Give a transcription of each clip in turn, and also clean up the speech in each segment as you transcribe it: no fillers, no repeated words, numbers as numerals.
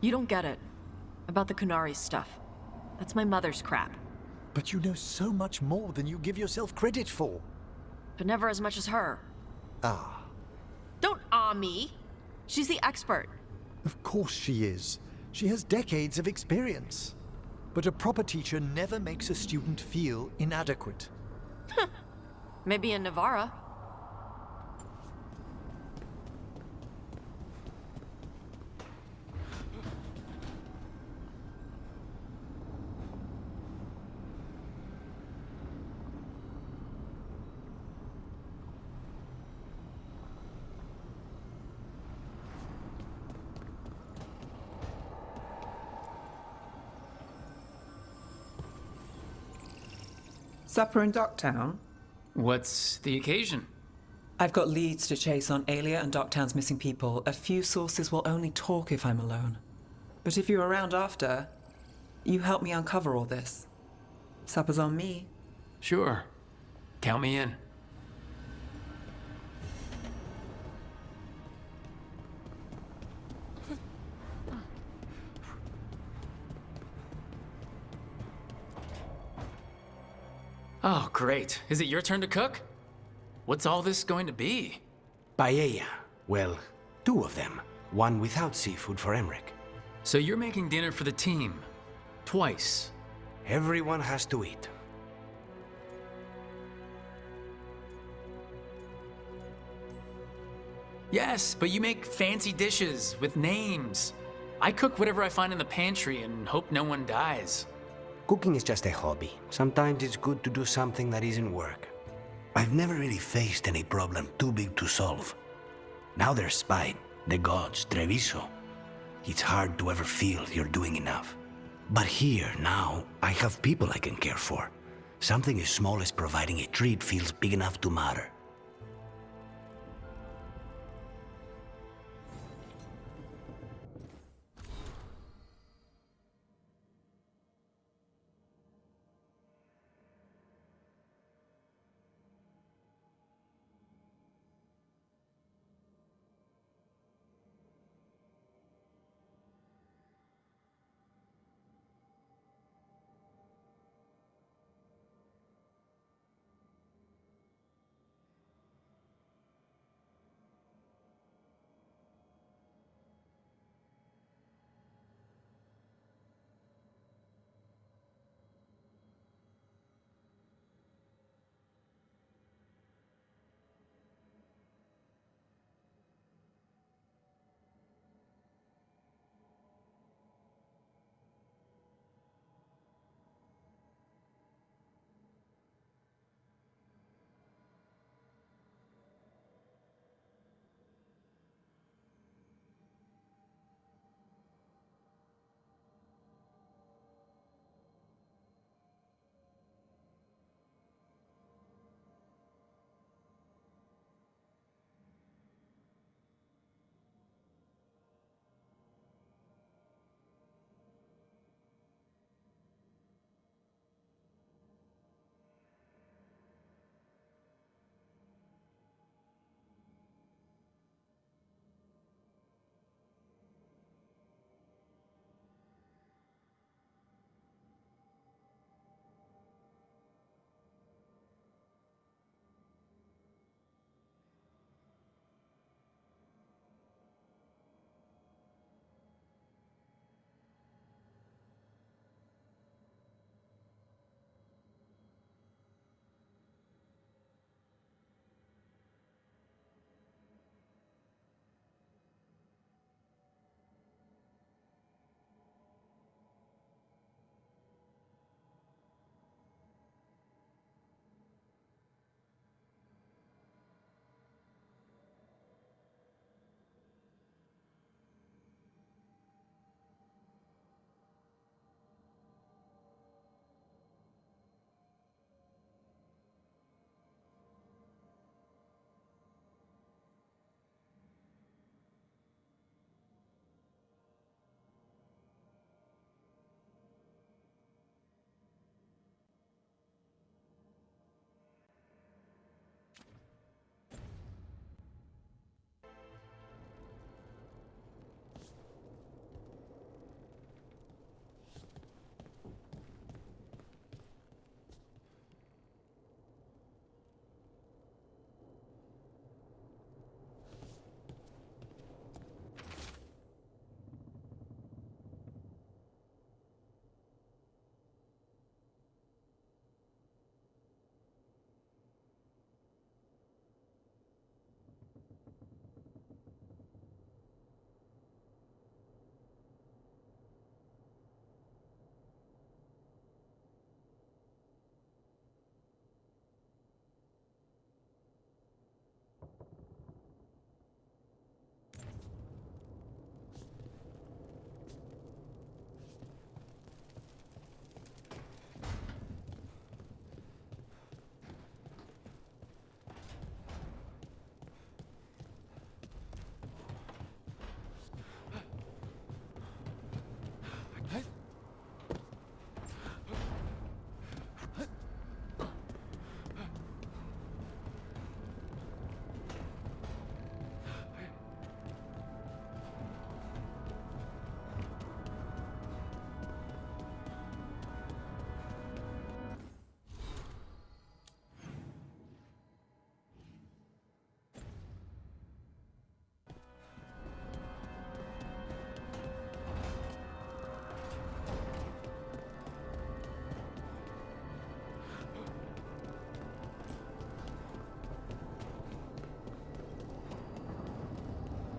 You don't get it. About the Kunari stuff. That's my mother's crap. But you know so much more than you give yourself credit for. But never as much as her. Ah. Don't me. She's the expert. Of course she is. She has decades of experience. But a proper teacher never makes a student feel inadequate. Maybe in Navarra. Supper in Docktown? What's the occasion? I've got leads to chase on Alia and Docktown's missing people. A few sources will only talk if I'm alone. But if you're around after, you help me uncover all this. Supper's on me. Sure. Count me in. Oh, great. Is it your turn to cook? What's all this going to be? Paella. Well, 2 of them. One without seafood for Emmerich. So you're making dinner for the team. Twice. Everyone has to eat. Yes, but you make fancy dishes with names. I cook whatever I find in the pantry and hope no one dies. Cooking is just a hobby. Sometimes it's good to do something that isn't work. I've never really faced any problem too big to solve. Now there's Spite, the gods, Treviso. It's hard to ever feel you're doing enough. But here, now, I have people I can care for. Something as small as providing a treat feels big enough to matter.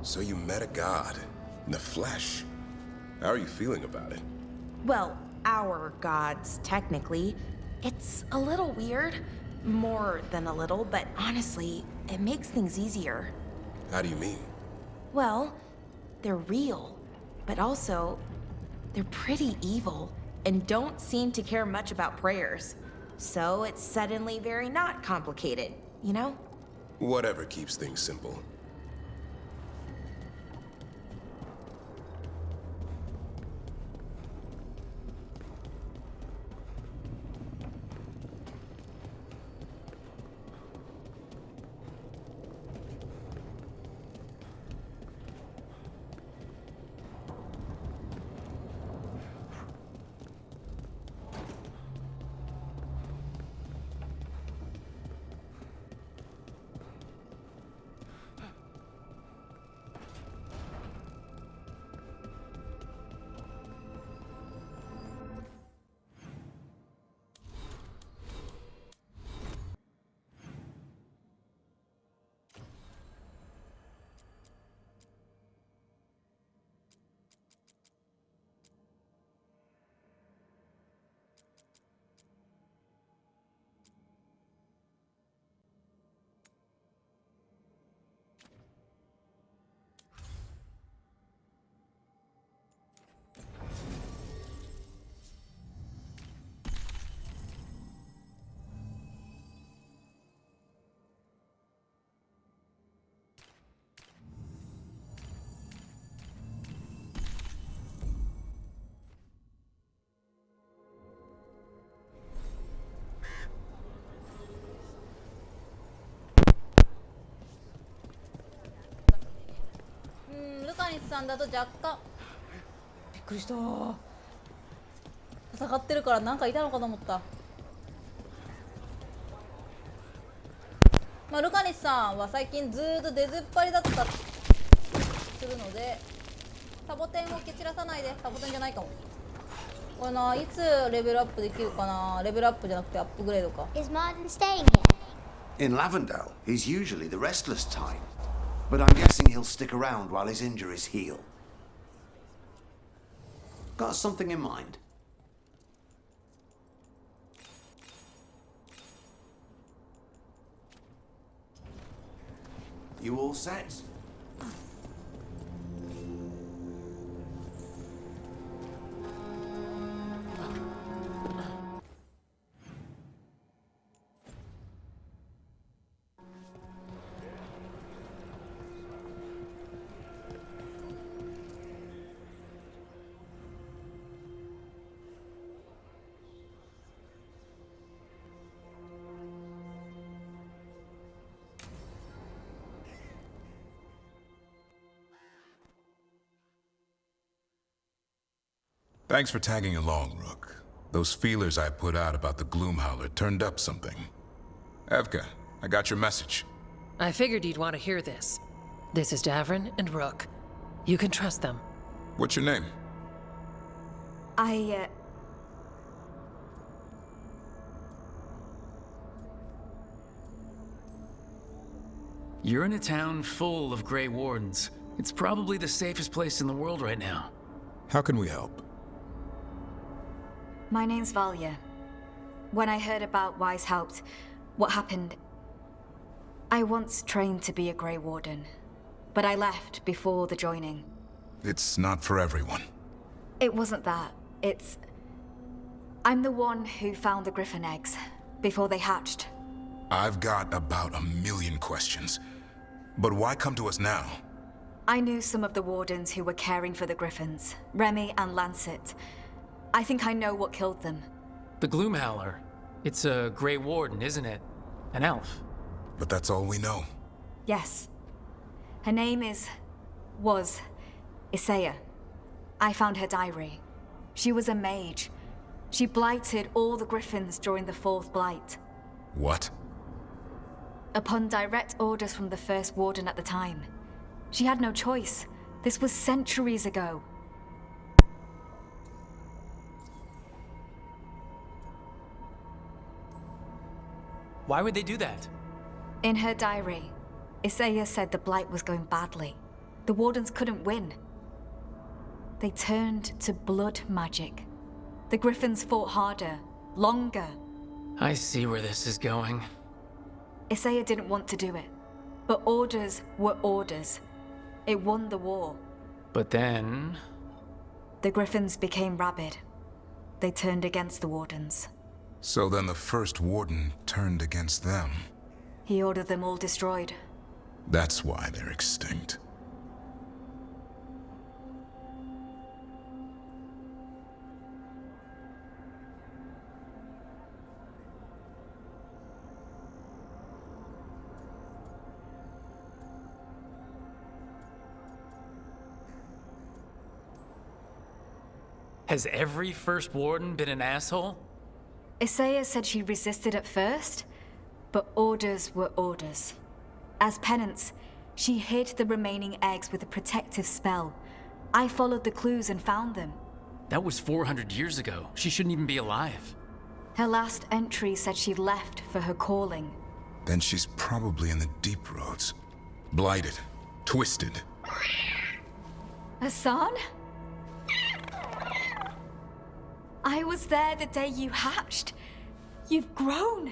So you met a god in the flesh. How are you feeling about it? Well, our gods, technically. It's a little weird. More than a little, but honestly, it makes things easier. How do you mean? Well, they're real, but also, they're pretty evil and don't seem to care much about prayers. So it's suddenly very not complicated, you know? Whatever keeps things simple.ルカニスさんだと若干びっくりした。戦ってるからなんかいたのかと思った。まあ、ルカニスさんは最近ずーっと出ずっぱりだったするので、サボテンを蹴散らさないで。サボテンじゃないかも。これないつレベルアップできるかな。レベルアップじゃなくてアップグレードか。 Is Martin staying here? In Lavendale, he's usually the restless type. But I'm guessing he'll stick around while his injuries heal. Got something in mind? You all set? Thanks for tagging along, Rook. Those feelers I put out about the Gloomhowler turned up something. Evka, I got your message. I figured you'd want to hear this. This is Davrin and Rook. You can trust them. What's your name? You're in a town full of Grey Wardens. It's probably the safest place in the world right now. How can we help? My name's Valya. When I heard about Wise Helped, what happened... I once trained to be a Grey Warden, but I left before the joining. It's not for everyone. It wasn't that. It's... I'm the one who found the griffin eggs, before they hatched. I've got about 1,000,000 questions. But why come to us now? I knew some of the Wardens who were caring for the griffins, Remy and Lancet. I think I know what killed them. The Gloomhowler. It's a Grey Warden, isn't it? An elf. But that's all we know. Yes. Her name was Isaiah. I found her diary. She was a mage. She blighted all the griffins during the Fourth Blight. What? Upon direct orders from the First Warden at the time. She had no choice. This was centuries ago. Why would they do that? In her diary, Isaiah said the Blight was going badly. The Wardens couldn't win. They turned to blood magic. The Griffins fought harder, longer. I see where this is going. Isaiah didn't want to do it, but orders were orders. It won the war. But then... The Griffins became rabid. They turned against the Wardens. So then the first Warden turned against them. He ordered them all destroyed. That's why they're extinct. Has every first warden been an asshole? Isaiah said she resisted at first, but orders were orders. As penance, she hid the remaining eggs with a protective spell. I followed the clues and found them. That was 400 years ago. She shouldn't even be alive. Her last entry said she left for her calling. Then she's probably in the deep roads. Blighted. Twisted. Hassan? I was there the day you hatched. You've grown.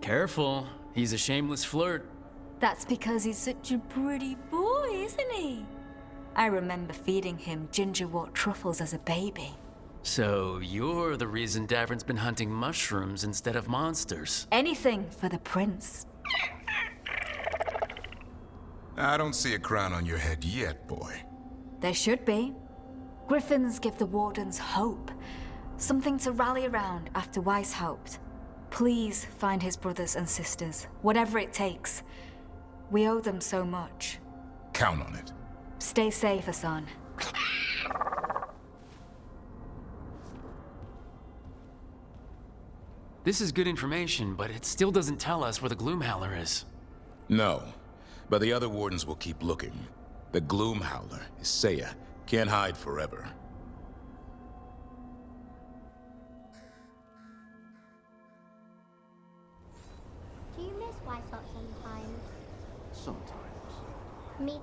Careful. He's a shameless flirt. That's because he's such a pretty boy, isn't he? I remember feeding him gingerwort truffles as a baby. So you're the reason Davern's been hunting mushrooms instead of monsters. Anything for the prince. I don't see a crown on your head yet, boy. There should be. Griffins give the Wardens hope. Something to rally around after Weishaupt. Please find his brothers and sisters, whatever it takes. We owe them so much. Count on it. Stay safe, Hassan. This is good information, but it still doesn't tell us where the Gloomhowler is. No, but the other wardens will keep looking. The Gloomhowler, Isaiah, can't hide forever. Do you miss Weishaupt sometimes? Sometimes. Me.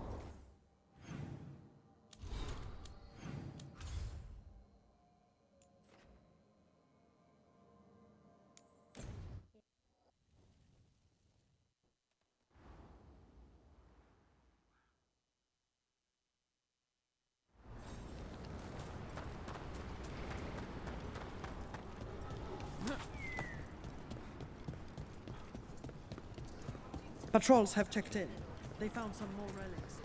Patrols have checked in. They found some more relics.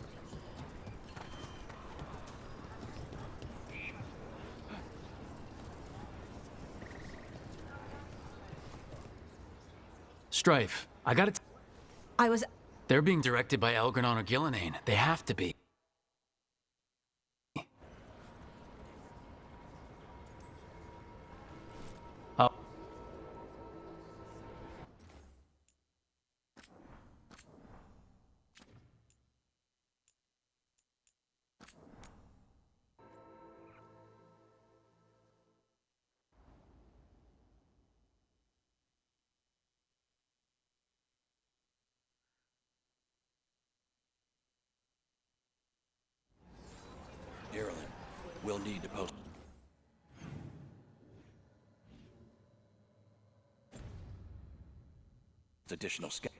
Strife, I gotta I was... They're being directed by Elgranon or Gillinane. They have to be. Oh. We'll need to post additional scale.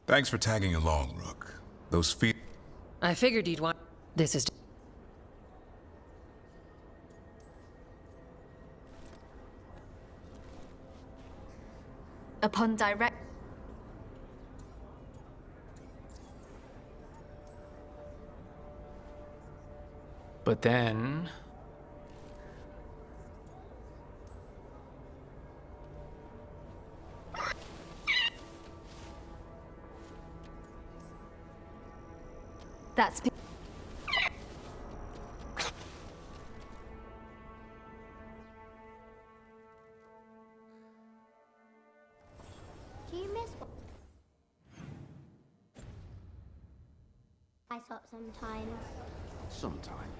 Thanks for tagging along, Rook. Those feet. I figured you'd want. This is. Upon direct... But then... That's... Do you miss I thought sometimes. Sometimes.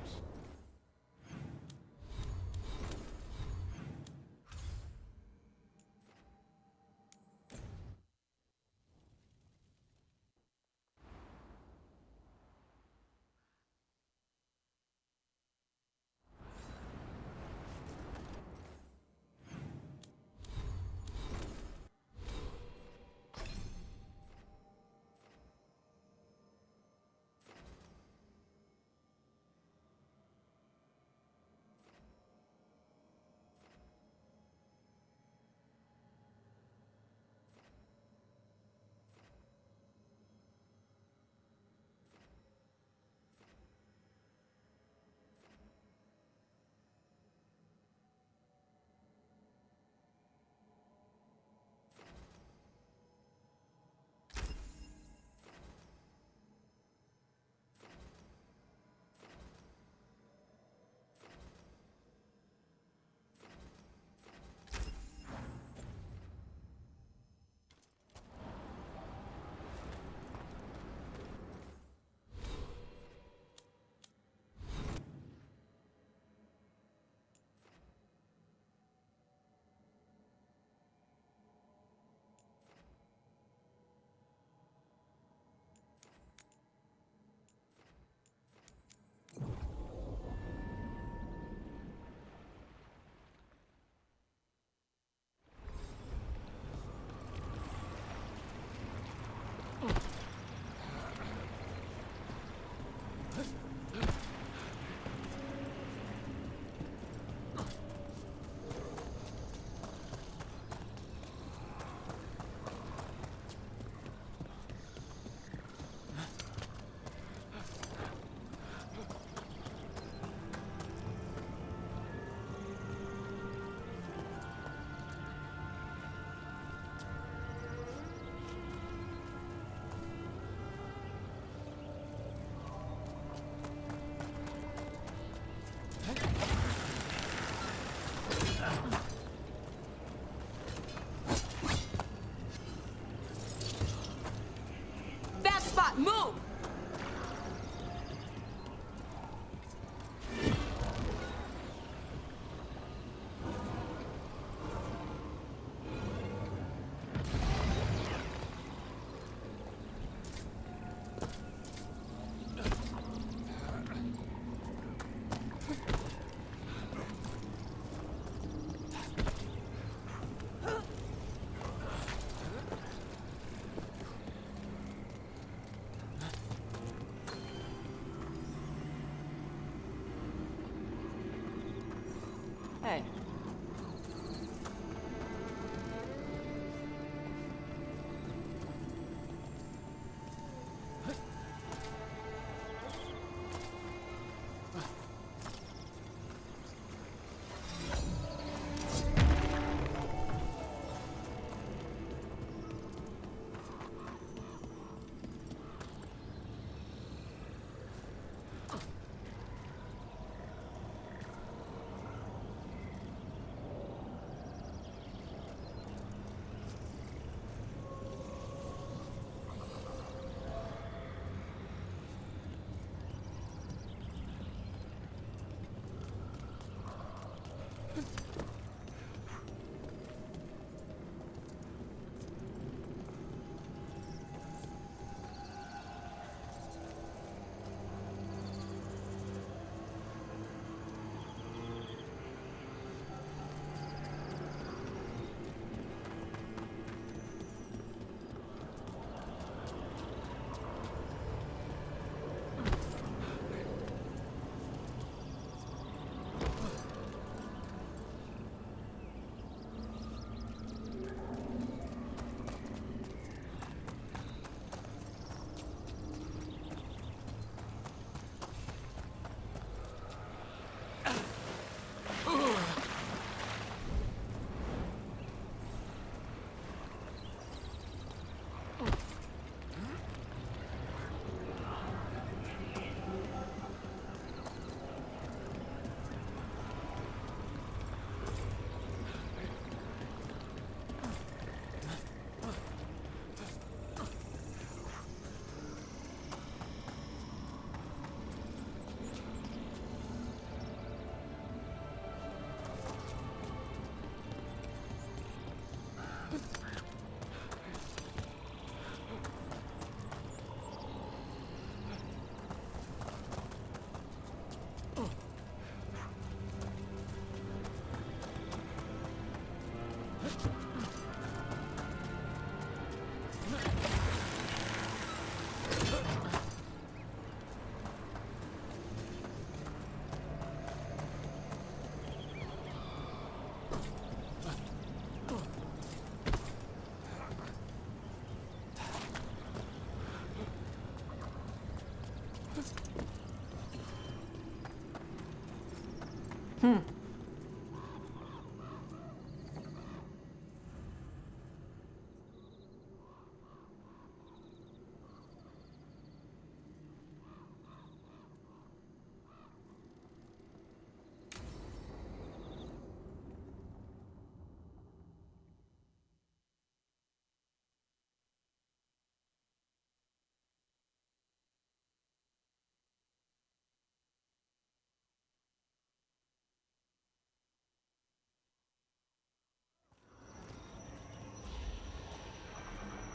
Move!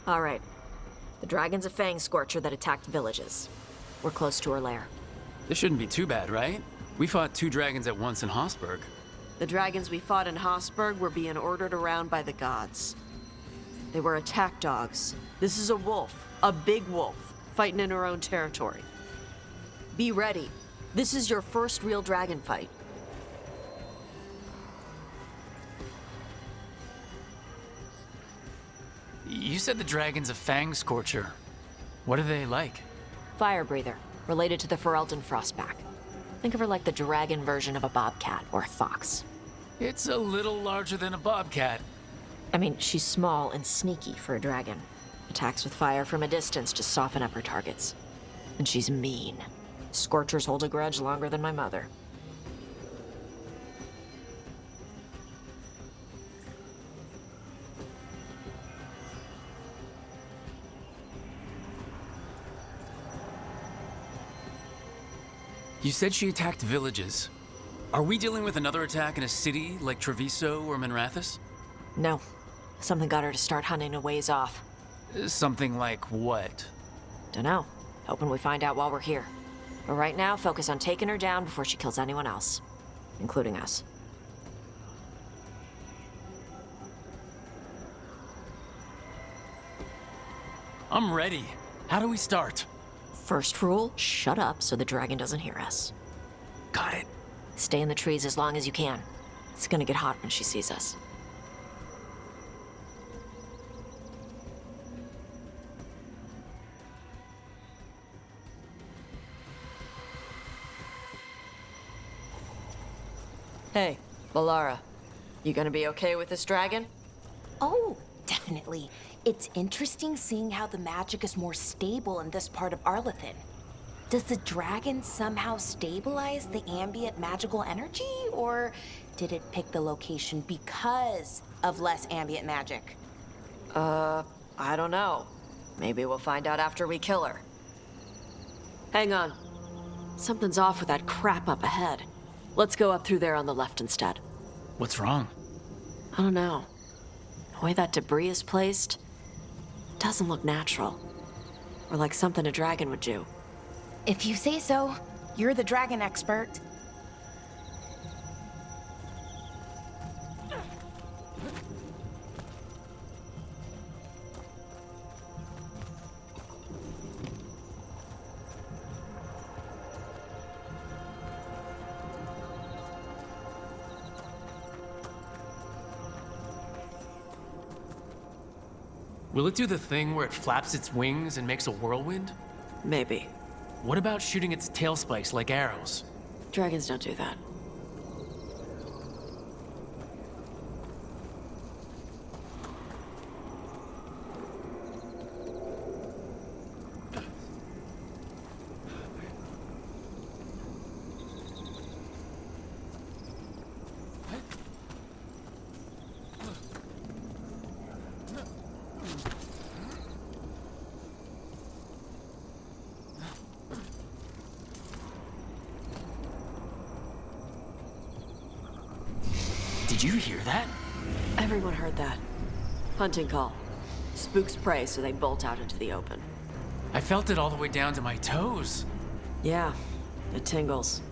All right. The dragon's a Fangscorcher that attacked villages. We're close to her lair. This shouldn't be too bad, right? We fought 2 dragons at once in Hossberg. The dragons we fought in Hossberg were being ordered around by the gods. They were attack dogs. This is a wolf, a big wolf, fighting in her own territory. Be ready. This is your first real dragon fight. You said the dragon's a Fangscorcher. What are they like? Fire breather, related to the Ferelden Frostback. Think of her like the dragon version of a bobcat or a fox. It's a little larger than a bobcat. I mean, she's small and sneaky for a dragon. Attacks with fire from a distance to soften up her targets. And she's mean. Scorchers hold a grudge longer than my mother. You said she attacked villages. Are we dealing with another attack in a city like Treviso or Minrathous? No. Something got her to start hunting a ways off. Something like what? Dunno. Hoping we find out while we're here. But right now, focus on taking her down before she kills anyone else. Including us. I'm ready. How do we start? First rule, shut up so the dragon doesn't hear us. Got it. Stay in the trees as long as you can. It's gonna get hot when she sees us. Hey, Balara. You gonna be okay with this dragon? Oh, definitely. It's interesting seeing how the magic is more stable in this part of Arlathan. Does the dragon somehow stabilize the ambient magical energy, or did it pick the location because of less ambient magic? I don't know. Maybe we'll find out after we kill her. Hang on. Something's off with that crap up ahead. Let's go up through there on the left instead. What's wrong? I don't know. The way that debris is placed doesn't look natural. Or like something a dragon would do. If you say so, you're the dragon expert. Will it do the thing where it flaps its wings and makes a whirlwind? Maybe. What about shooting its tail spikes like arrows? Dragons don't do that. Did you hear that? Everyone heard that. Hunting call. Spooks prey, so they bolt out into the open. I felt it all the way down to my toes. Yeah, it tingles.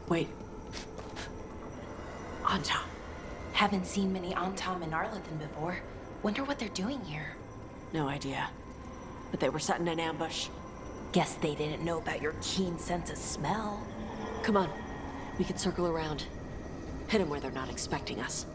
Wait. Antaam. Haven't seen many Antaam in Arlathan before. Wonder what they're doing here. No idea. But they were setting an ambush. Guess they didn't know about your keen sense of smell. Come on. We can circle around. Hit them where they're not expecting us.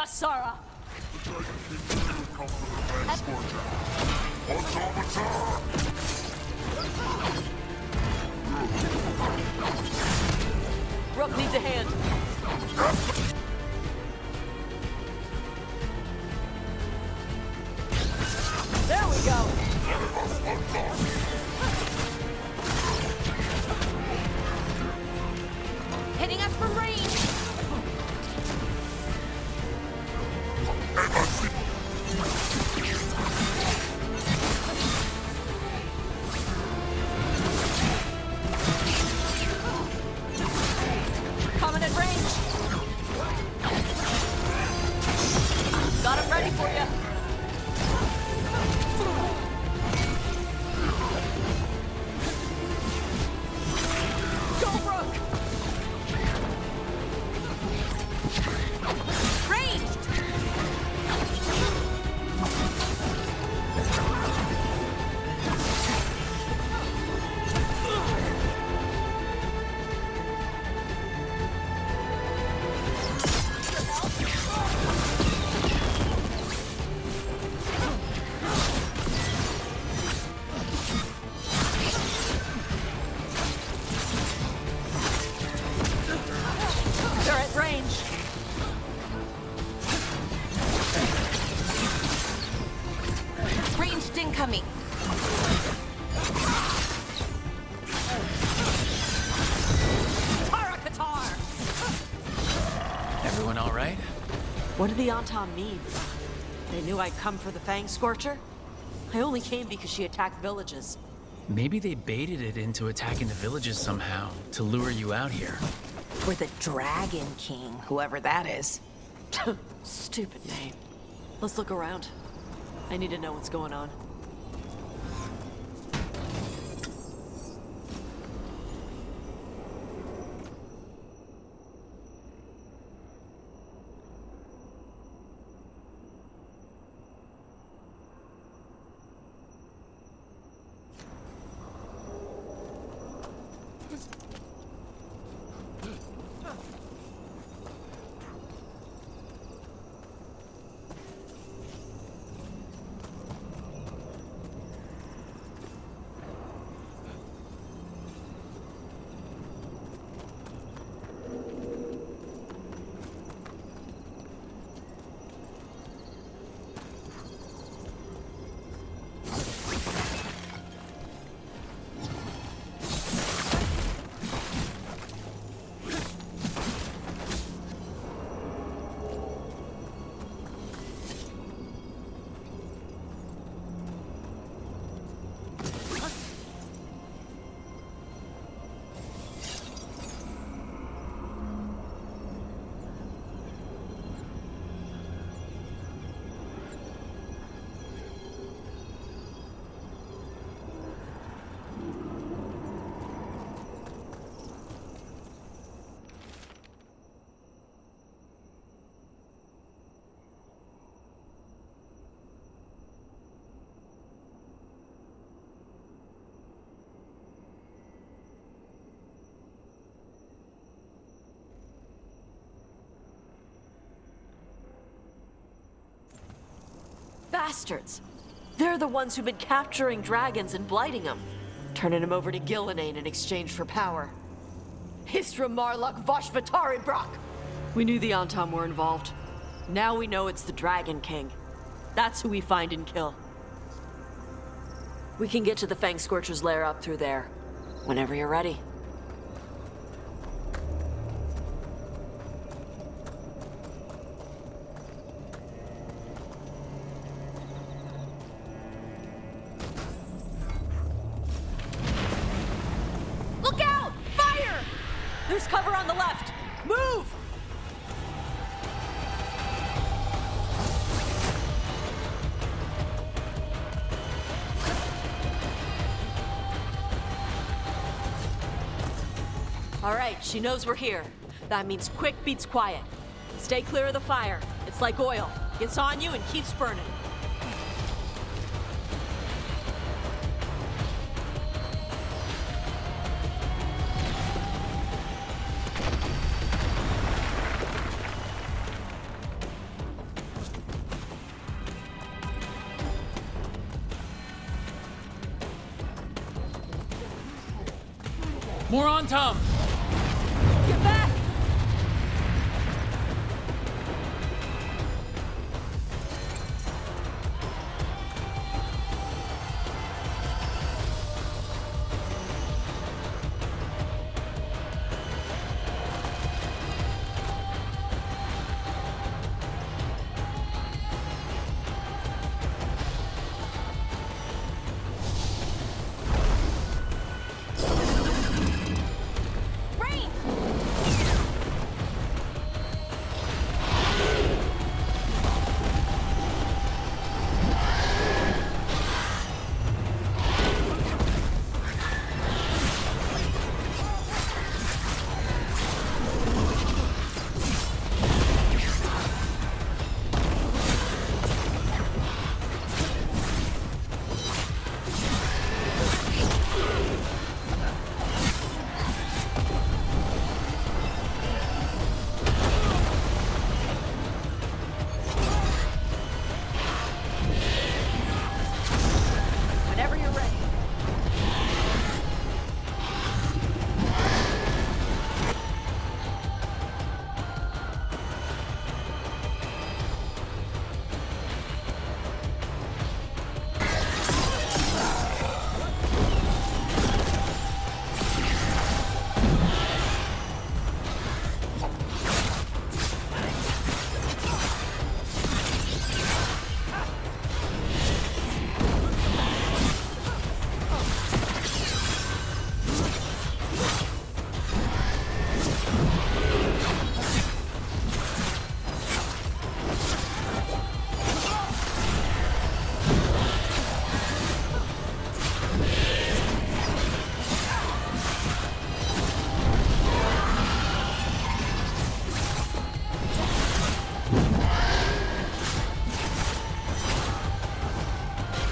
Sarah. Rook needs a hand. There we go. Hitting us from range. Coming at range. Got him ready for you. Go, Rook. Ranged. They're at range. Ranged incoming. Everyone all right? What did the Antaam mean? They knew I'd come for the Fangscorcher? I only came because she attacked villages. Maybe they baited it into attacking the villages somehow to lure you out here. For the Dragon King, whoever that is. Stupid name. Let's look around. I need to know what's going on. Bastards! They're the ones who've been capturing dragons and blighting them, turning them over to Gillinane in exchange for power. Histra Marluk Vashvatarinbrock! We knew the Antaam were involved. Now we know it's the Dragon King. That's who we find and kill. We can get to the Fangscorcher's lair up through there. Whenever you're ready. Look out! Fire! There's cover on the left! Move! All right, she knows we're here. That means quick beats quiet. Stay clear of the fire. It's like oil. Gets on you and keeps burning. More Antaam! Get back!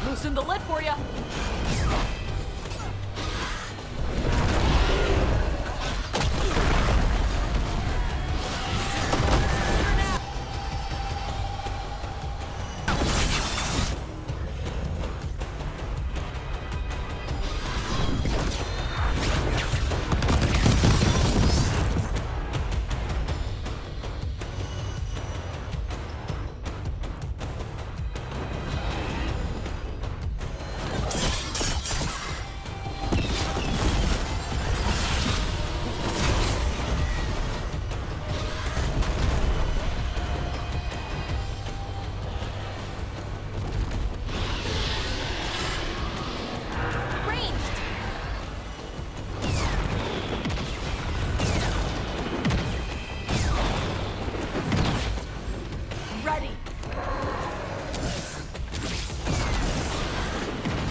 Loosen the lid for you.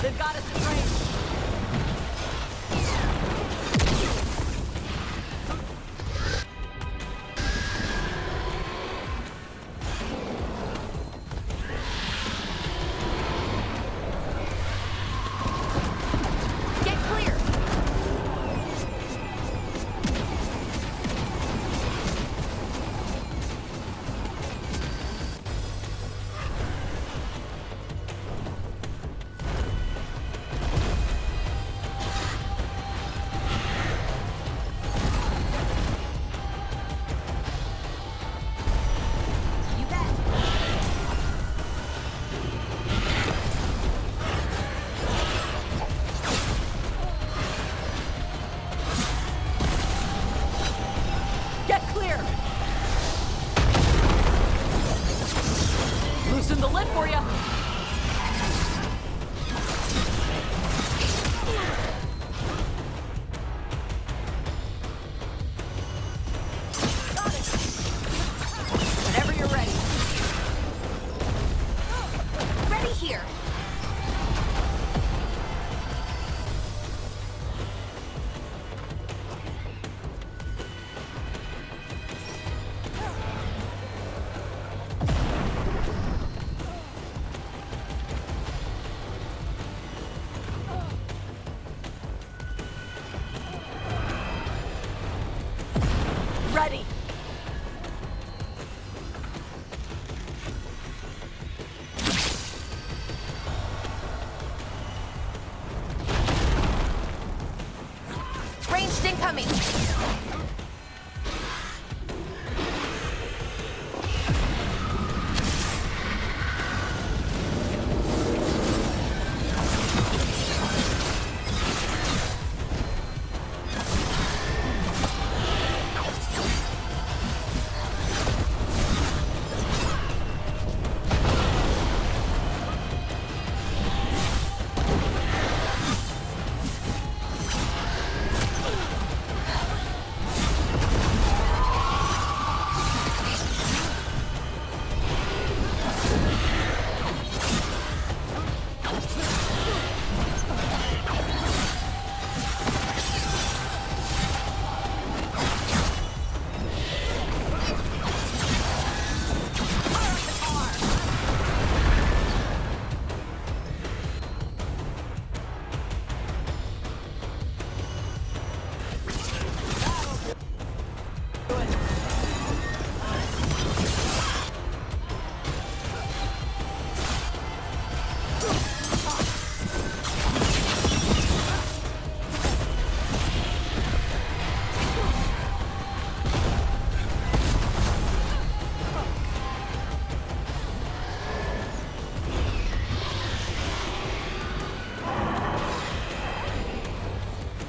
They've got us in range. Get clear. Loosen the lid for you. Got it. Whenever you're ready. Ready here. Ready. Ranged incoming.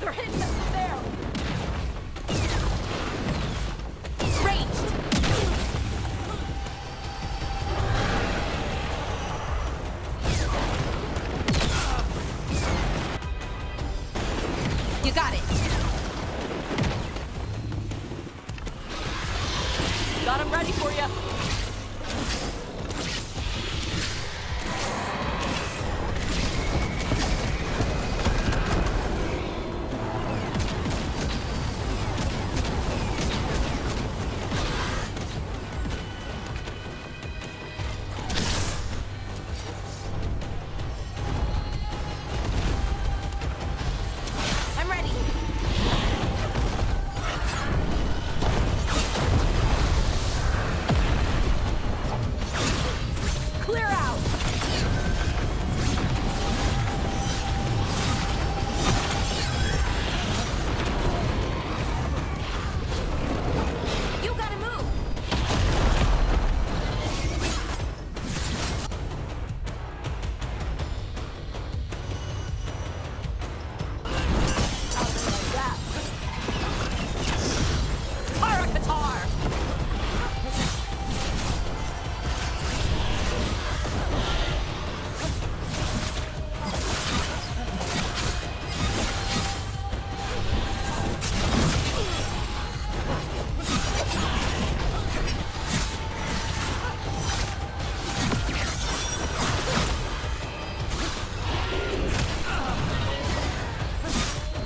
They're hitting us from there. Ranged. You got it. Got them ready for you. I'm ready. Clear out. You gotta move. Tara Qatar.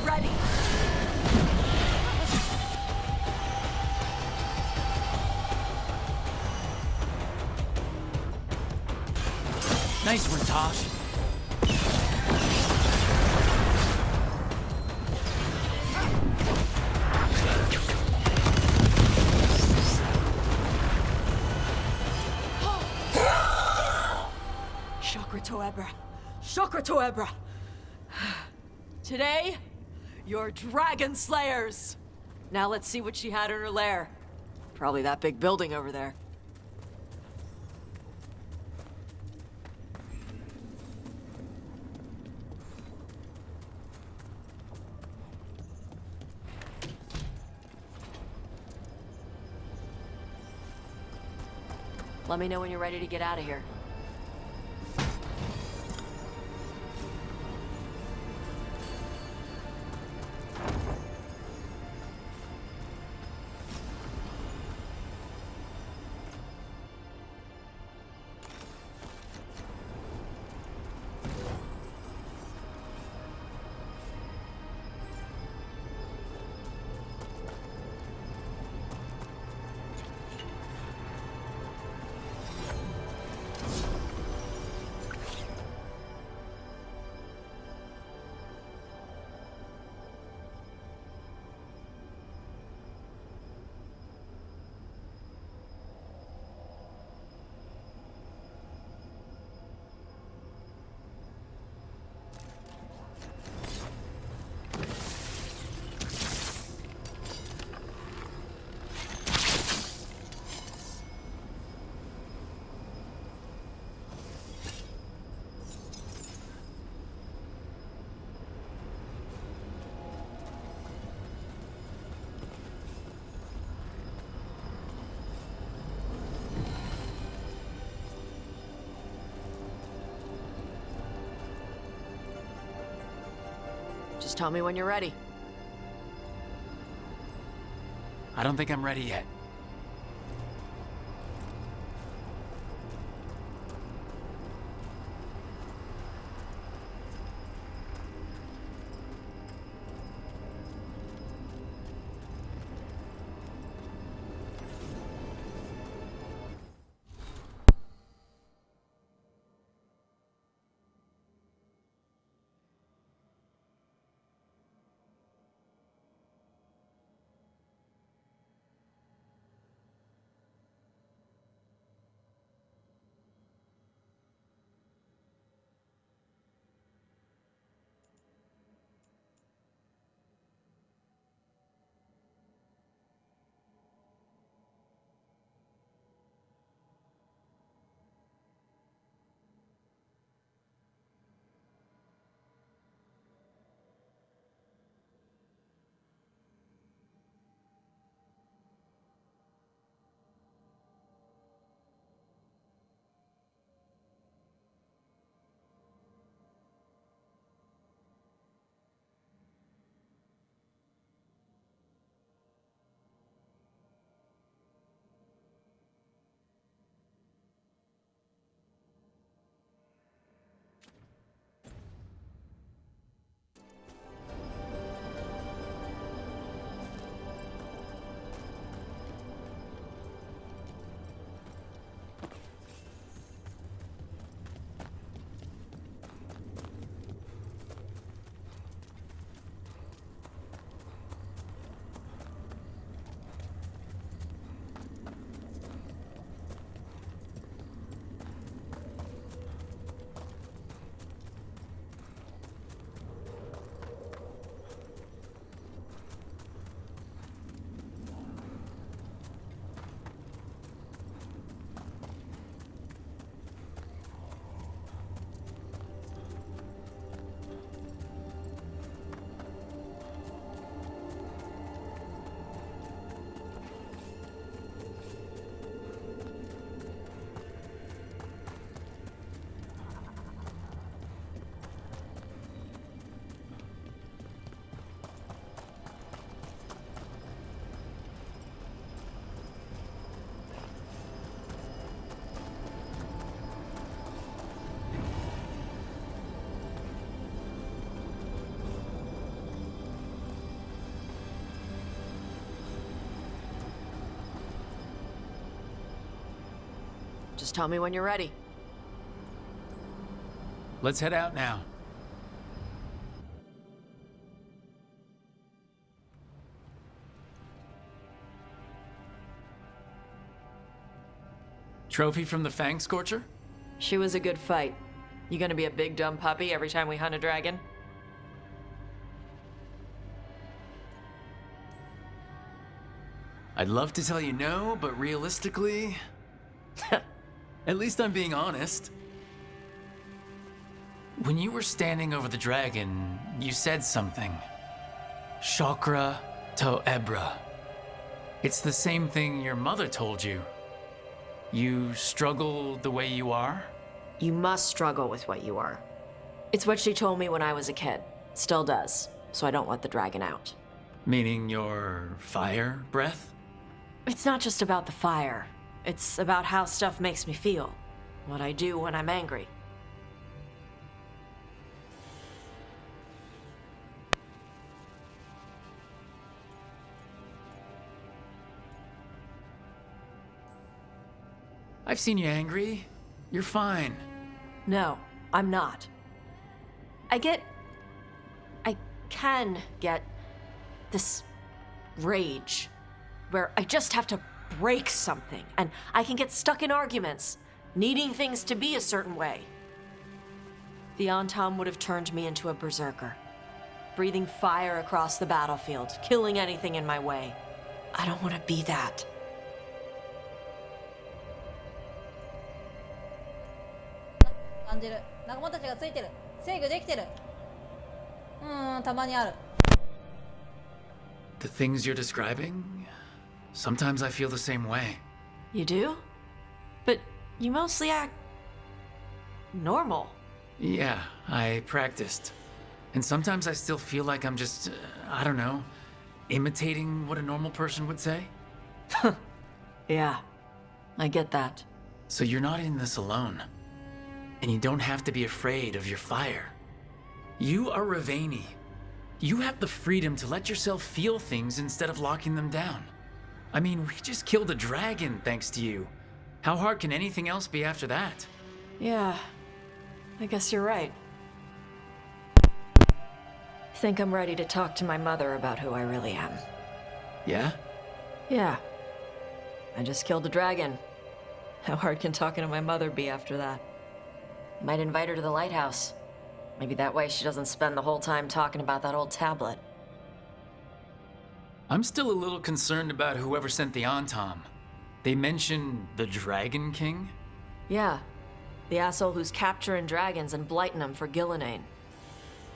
Ready. Nice one, Taash. Chakra Toebra. Chakra Toebra. Today, you're dragon slayers. Now let's see what she had in her lair. Probably that big building over there. Let me know when you're ready to get out of here. Just tell me when you're ready. I don't think I'm ready yet. Just tell me when you're ready. Let's head out now. Trophy from the Fangscorcher? She was a good fight. You gonna be a big dumb puppy every time we hunt a dragon? I'd love to tell you no, but realistically... At least I'm being honest. When you were standing over the dragon, you said something. Chakra to Ebra. It's the same thing your mother told you. You struggle the way you are? You must struggle with what you are. It's what she told me when I was a kid. Still does, so I don't let the dragon out. Meaning your fire breath? It's not just about the fire. It's about how stuff makes me feel. What I do when I'm angry. I've seen you angry. You're fine. No, I'm not. I can get this rage where I just have to break something, and I can get stuck in arguments, needing things to be a certain way. The Antaam would have turned me into a berserker, breathing fire across the battlefield, killing anything in my way. I don't want to be that. The things you're describing, sometimes I feel the same way. You do? But you mostly act normal. Yeah, I practiced. And sometimes I still feel like I'm just, I don't know, imitating what a normal person would say. Yeah, I get that. So you're not in this alone. And you don't have to be afraid of your fire. You are Ravani. You have the freedom to let yourself feel things instead of locking them down. I mean, we just killed a dragon thanks to you. How hard can anything else be after that? Yeah, I guess you're right. I think I'm ready to talk to my mother about who I really am. Yeah? Yeah. I just killed a dragon. How hard can talking to my mother be after that? Might invite her to the lighthouse. Maybe that way she doesn't spend the whole time talking about that old tablet. I'm still a little concerned about whoever sent the Antaam. They mention the Dragon King? Yeah. The asshole who's capturing dragons and blighting them for Gillinane.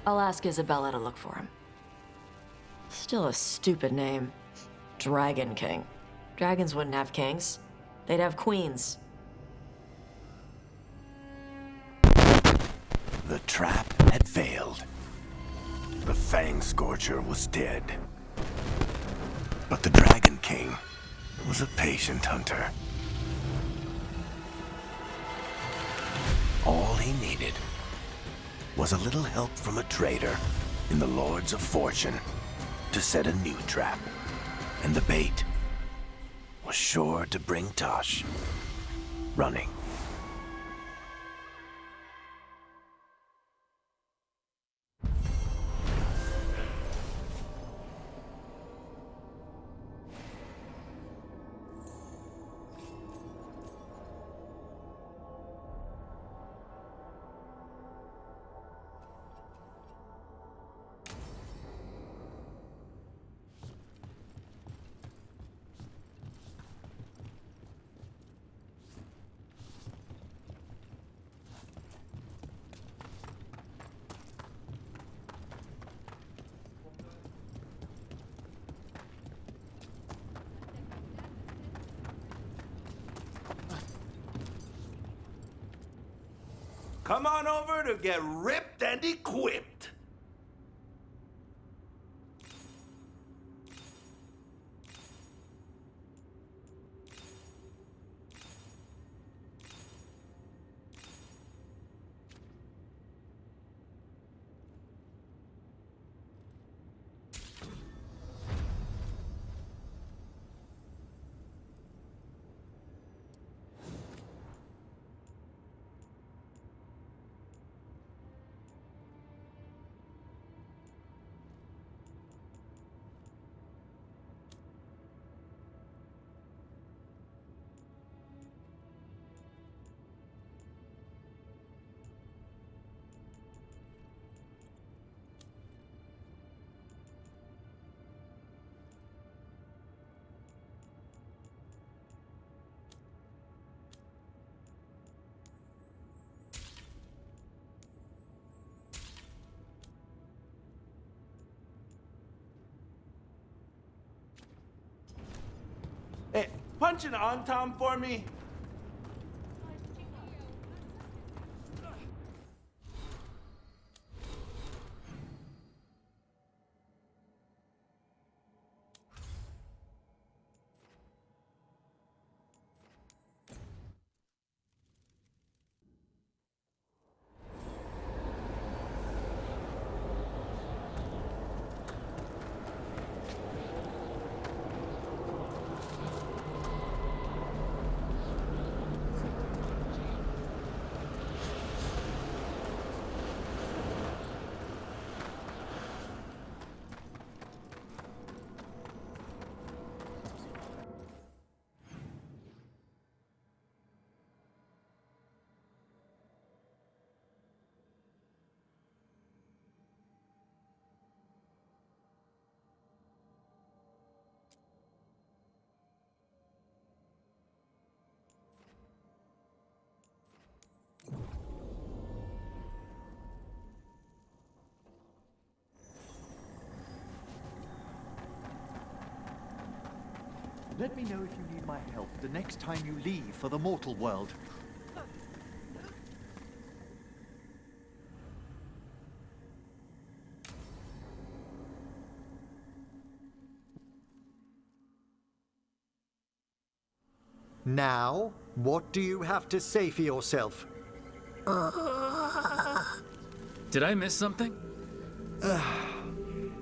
I'll ask Isabella to look for him. Still a stupid name. Dragon King. Dragons wouldn't have kings. They'd have queens. The trap had failed. The Fangscorcher was dead. But the Dragon King was a patient hunter. All he needed was a little help from a trader in the Lords of Fortune to set a new trap. And the bait was sure to bring Taash running. Come on over to get ripped and equipped. Hey, punch an Antaam for me. Let me know if you need my help the next time you leave for the mortal world. Now, what do you have to say for yourself? Did I miss something?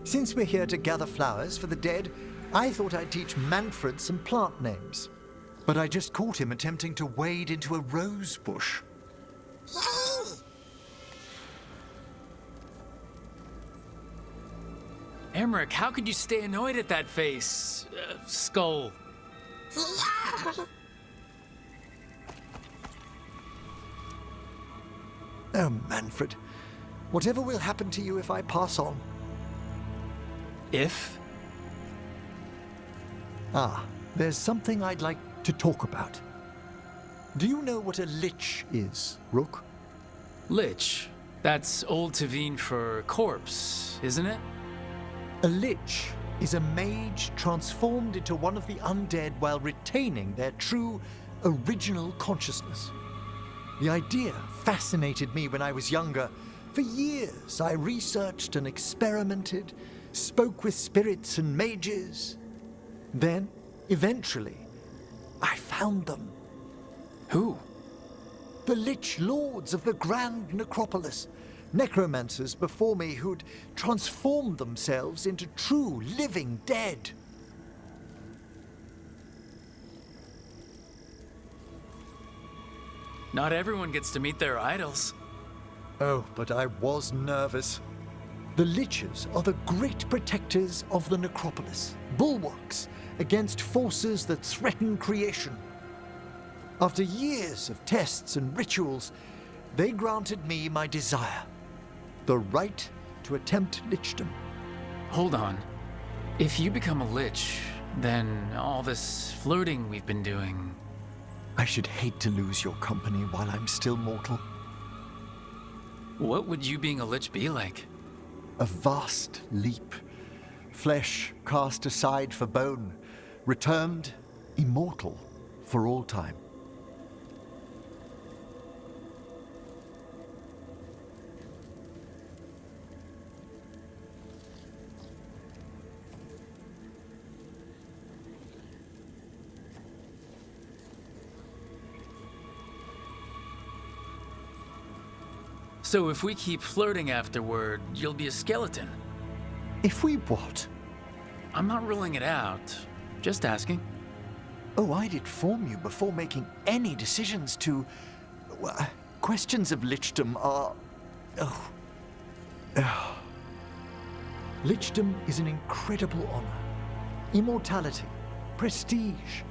Since we're here to gather flowers for the dead, I thought I'd teach Manfred some plant names. But I just caught him attempting to wade into a rose bush. Emmerich, how could you stay annoyed at that face? Skull. Oh, Manfred. Whatever will happen to you if I pass on? If? There's something I'd like to talk about. Do you know what a lich is, Rook? Lich. That's Old Tavine for corpse, isn't it? A lich is a mage transformed into one of the undead while retaining their true, original consciousness. The idea fascinated me when I was younger. For years, I researched and experimented, spoke with spirits and mages. Then, eventually, I found them. Who? The Lich Lords of the Grand Necropolis. Necromancers before me who'd transformed themselves into true living dead. Not everyone gets to meet their idols. Oh, but I was nervous. The Liches are the great protectors of the necropolis, bulwarks against forces that threaten creation. After years of tests and rituals, they granted me my desire, the right to attempt lichdom. Hold on. If you become a lich, then all this flirting we've been doing... I should hate to lose your company while I'm still mortal. What would you being a lich be like? A vast leap. Flesh cast aside for bone, returned immortal for all time. So if we keep flirting afterward, you'll be a skeleton. If we what? I'm not ruling it out. Just asking. Oh, I'd inform you before making any decisions to... Well, questions of lichdom are... Lichdom is an incredible honor. Immortality, prestige,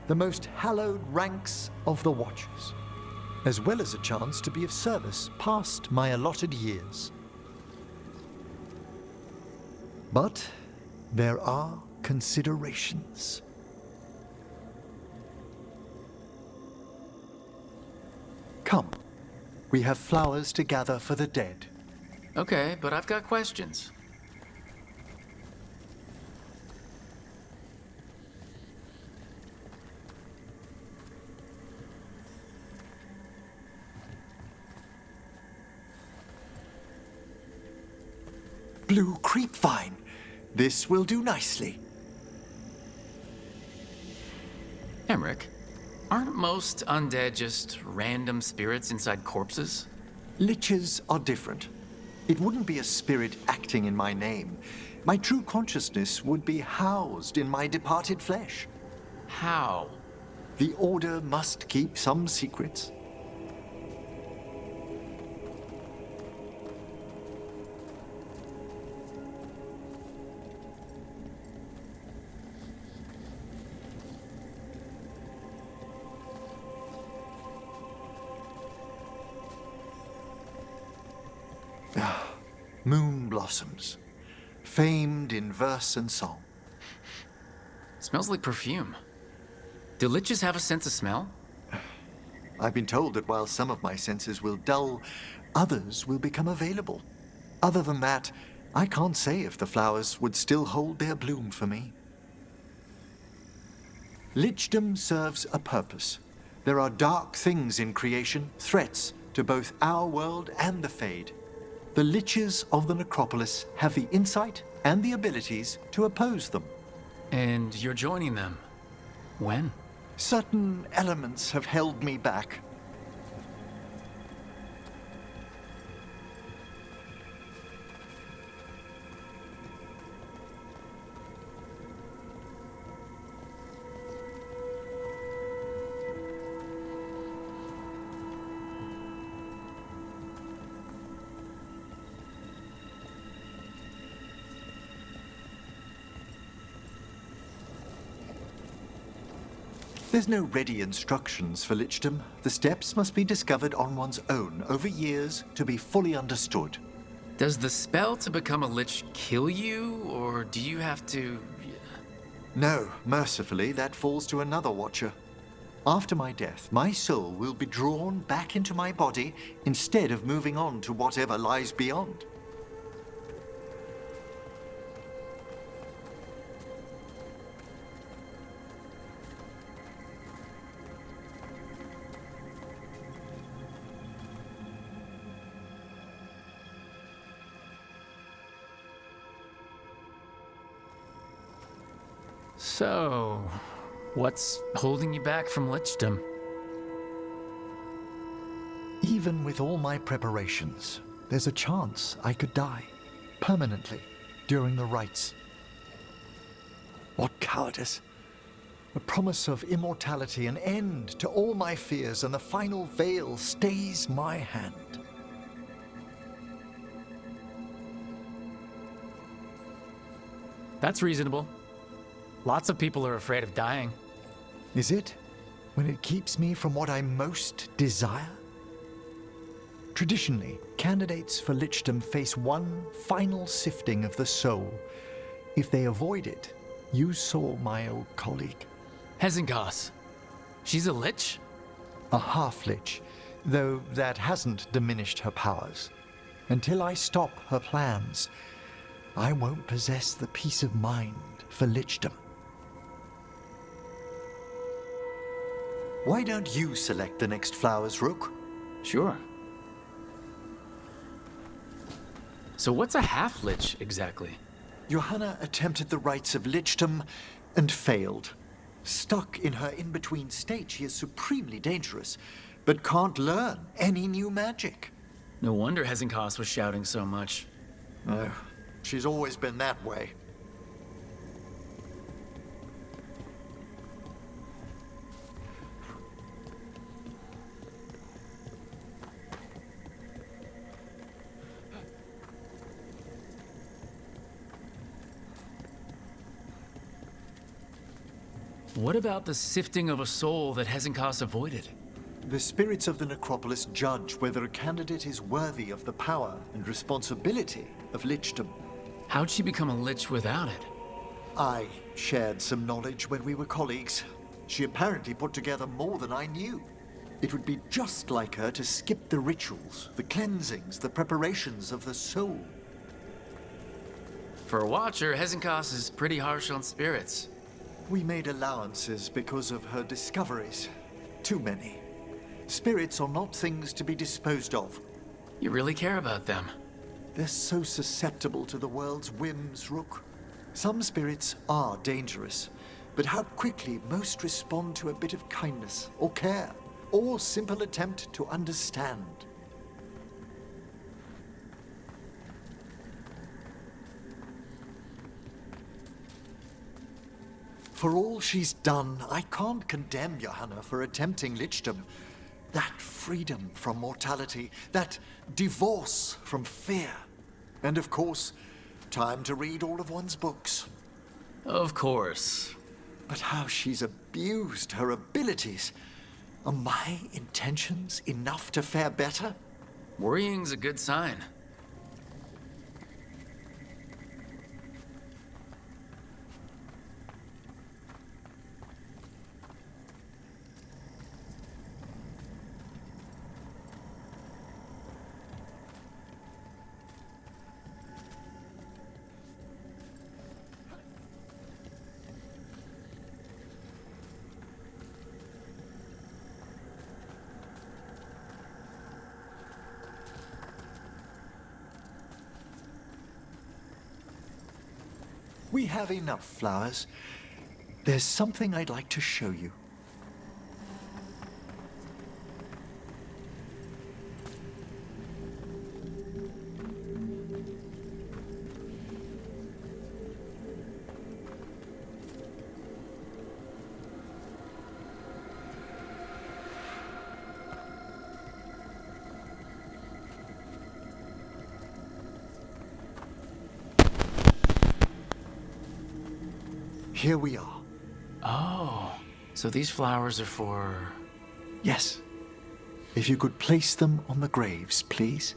the most hallowed ranks of the Watchers, as well as a chance to be of service past my allotted years. But there are considerations. Come, we have flowers to gather for the dead. Okay, but I've got questions. Blue creepvine. This will do nicely. Emmerich, aren't most undead just random spirits inside corpses? Liches are different. It wouldn't be a spirit acting in my name. My true consciousness would be housed in my departed flesh. How? The Order must keep some secrets. Moon blossoms, famed in verse and song. Smells like perfume. Do liches have a sense of smell? I've been told that while some of my senses will dull, others will become available. Other than that, I can't say if the flowers would still hold their bloom for me. Lichdom serves a purpose. There are dark things in creation, threats to both our world and the Fade. The Liches of the Necropolis have the insight and the abilities to oppose them. And you're joining them. When? Certain elements have held me back. There's no ready instructions for lichdom. The steps must be discovered on one's own over years to be fully understood. Does the spell to become a lich kill you, or do you have to... No, mercifully, that falls to another watcher. After my death, my soul will be drawn back into my body instead of moving on to whatever lies beyond. So, what's holding you back from lichdom? Even with all my preparations, there's a chance I could die permanently during the rites. What cowardice! A promise of immortality, an end to all my fears, and the final veil stays my hand. That's reasonable. Lots of people are afraid of dying. Is it? When it keeps me from what I most desire? Traditionally, candidates for lichdom face one final sifting of the soul. If they avoid it, you saw my old colleague. Hezenkas. She's a lich? A half-lich, though that hasn't diminished her powers. Until I stop her plans, I won't possess the peace of mind for lichdom. Why don't you select the next flowers, Rook? Sure. So what's a half-lich exactly? Johanna attempted the rites of lichdom and failed. Stuck in her in-between state, she is supremely dangerous, but can't learn any new magic. No wonder Hezenkas was shouting so much. No, she's always been that way. What about the sifting of a soul that Hezenkas avoided? The spirits of the necropolis judge whether a candidate is worthy of the power and responsibility of lichdom. How'd she become a lich without it? I shared some knowledge when we were colleagues. She apparently put together more than I knew. It would be just like her to skip the rituals, the cleansings, the preparations of the soul. For a watcher, Hezenkas is pretty harsh on spirits. We made allowances because of her discoveries. Too many. Spirits are not things to be disposed of. You really care about them. They're so susceptible to the world's whims, Rook. Some spirits are dangerous, but how quickly most respond to a bit of kindness or care, or simple attempt to understand. For all she's done, I can't condemn Johanna for attempting lichdom. That freedom from mortality, that divorce from fear. And of course, time to read all of one's books. Of course. But how she's abused her abilities. Are my intentions enough to fare better? Worrying's a good sign. We have enough flowers. There's something I'd like to show you. here we are. Oh, so these flowers are for... Yes. If you could place them on the graves, please.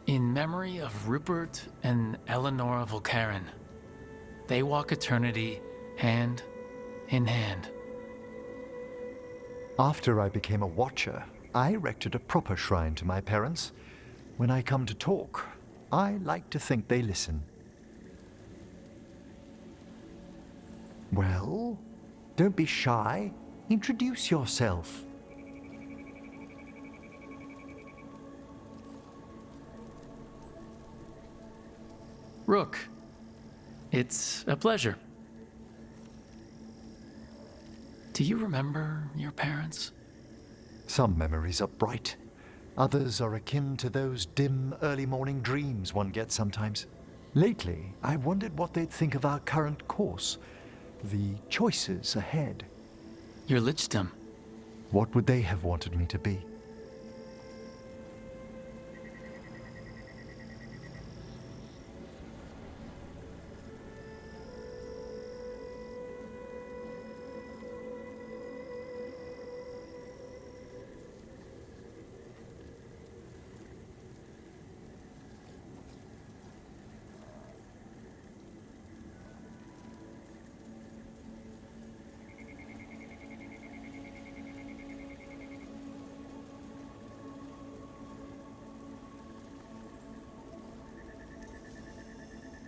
In memory of Rupert and Eleanor Volkaren. They walk eternity hand in hand. After I became a watcher, I erected a proper shrine to my parents. When I come to talk, I like to think they listen. Well, don't be shy. Introduce yourself. Rook, it's a pleasure. Do you remember your parents? Some memories are bright. Others are akin to those dim early morning dreams one gets sometimes. Lately, I wondered what they'd think of our current course, the choices ahead. Your lichdom. What would they have wanted me to be?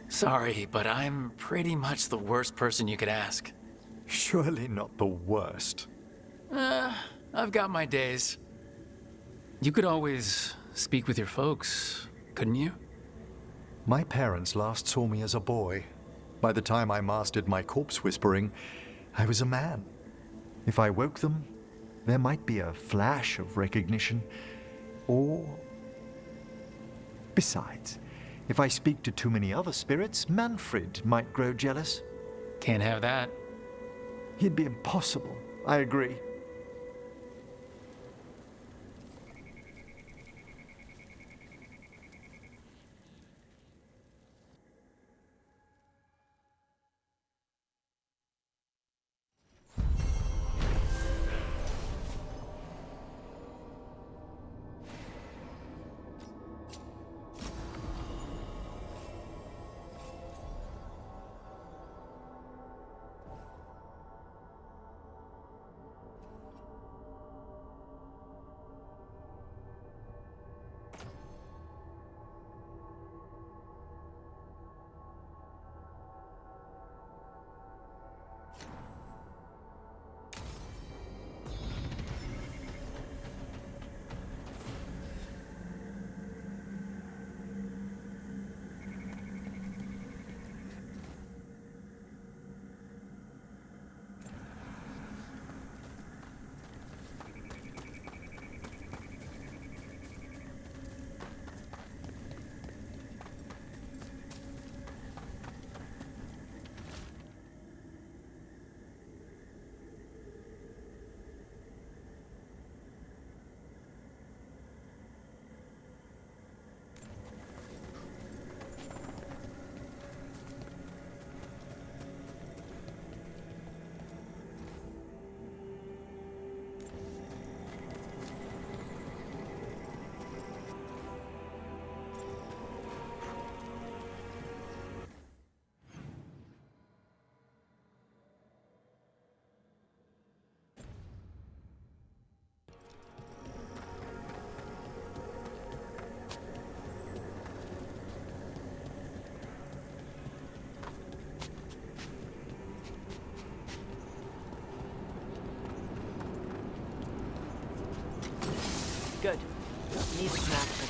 Sorry, but I'm pretty much the worst person you could ask. Surely not the worst. I've got my days. You could always speak with your folks, couldn't you? My parents last saw me as a boy. By the time I mastered my corpse whispering, I was a man. If I woke them, there might be a flash of recognition, or... Besides, if I speak to too many other spirits, Manfred might grow jealous. Can't have that. He'd be impossible. I agree. Good. Need some action.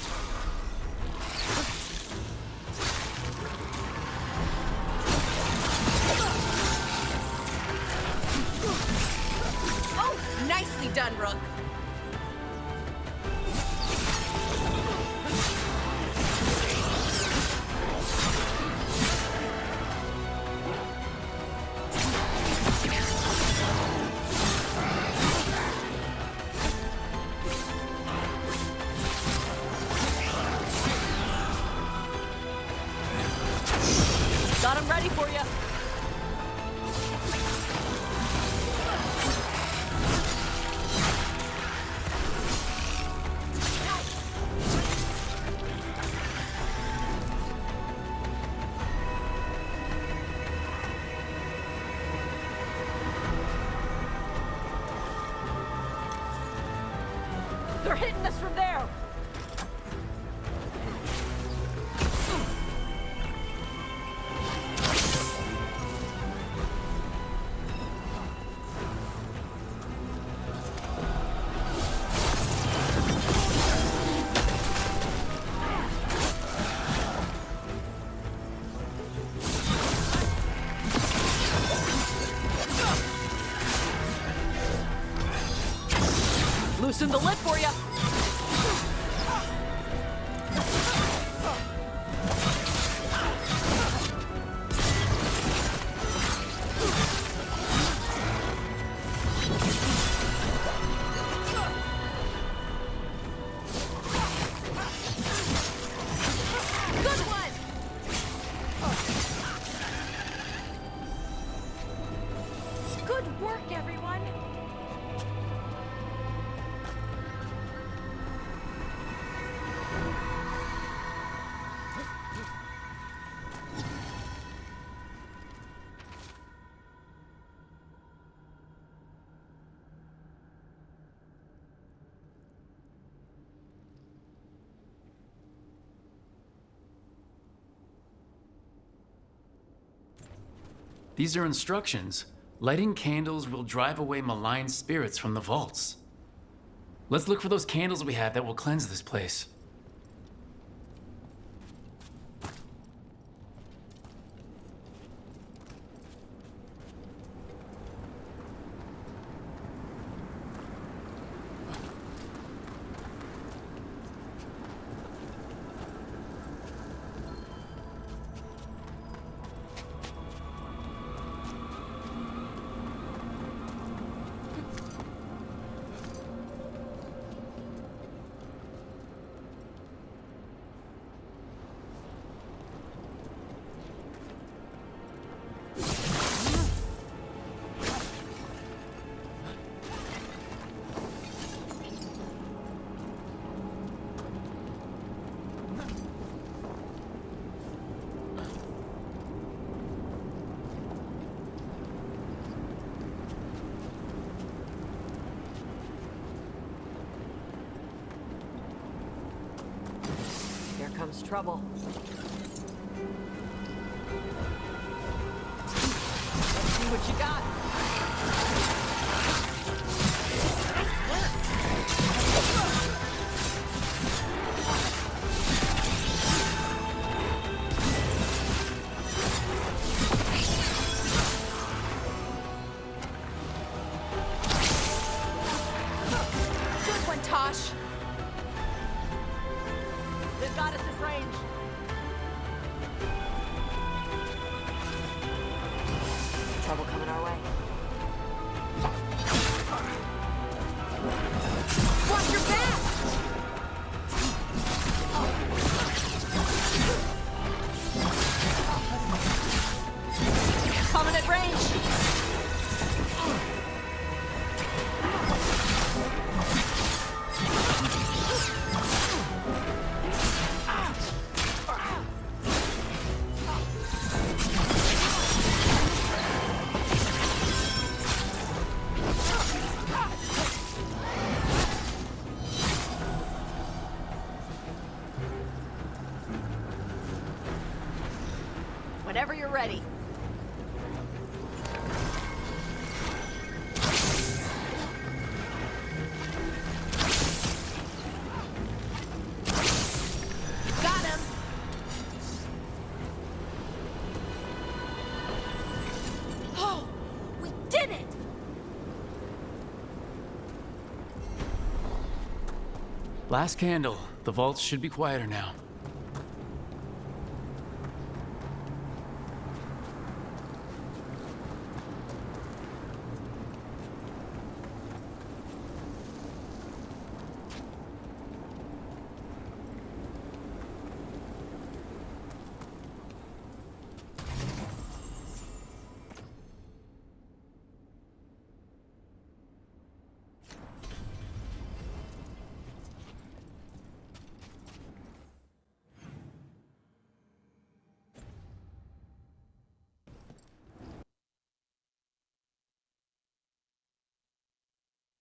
Oh, nicely done, Rook. They're hitting us from there! Loosen the lid for you. Good one. Good work, everyone. These are instructions. Lighting candles will drive away malign spirits from the vaults. Let's look for those candles we have that will cleanse this place. Here comes trouble. Let's see what you got. Good one, Taash. They've got us in range. Trouble coming our way. Watch your back! Coming at range. Whenever you're ready. Got him. Oh, we did it! Last candle. The vaults should be quieter now.